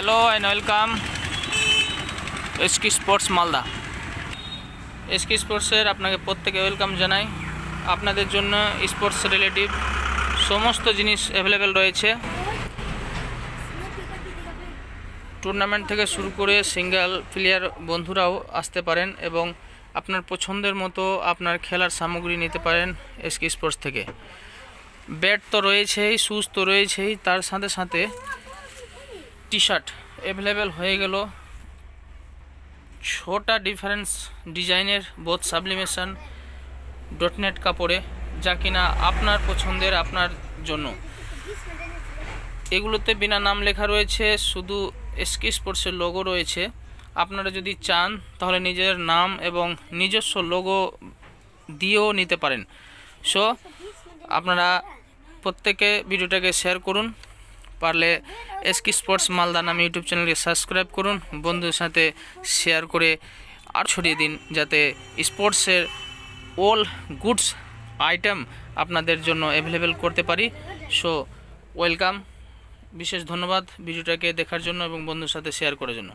Hello and welcome এসকি sports Malda. এসকি স্পোর্টসের আপনাকে প্রত্যেকে ওয়েলকাম জানাই। আপনাদের জন্য স্পোর্টস রিলেটিভ সমস্ত জিনিস অ্যাভেলেবেল রয়েছে। টুর্নামেন্ট থেকে শুরু করে সিঙ্গেল প্লেয়ার বন্ধুরাও আসতে পারেন এবং আপনার পছন্দের মতো আপনার খেলার সামগ্রী নিতে পারেন এসকি স্পোর্টস থেকে। ব্যাট তো রয়েছেই, শুজ তো রয়েছেই, তার সাথে সাথে টি শার্ট অ্যাভেলেবেল হয়ে গেল ছোটা ডিফারেন্স ডিজাইনের বোথ সাবলিমেশন ডটনেট কাপড়ে, যা কিনা আপনার পছন্দের আপনার জন্য। এগুলোতে বিনা নাম লেখা রয়েছে, শুধু এসকে স্পোর্টসের লোগো রয়েছে। আপনারা যদি চান তাহলে নিজের নাম এবং নিজস্ব লোগো দিয়েও নিতে পারেন। সো আপনারা প্রত্যেকে ভিডিওটাকে শেয়ার করুন, পারলে এসকে স্পোর্টস মালদা নামে ইউটিউব চ্যানেলকে সাবস্ক্রাইব করুন, বন্ধুদের সাথে শেয়ার করে আর ছড়িয়ে দিন, যাতে স্পোর্টসের অল গুডস আইটেম আপনাদের জন্য অ্যাভেলেবেল করতে পারি। সো ওয়েলকাম, বিশেষ ধন্যবাদ ভিডিওটাকে দেখার জন্য এবং বন্ধুর সাথে শেয়ার করার জন্য।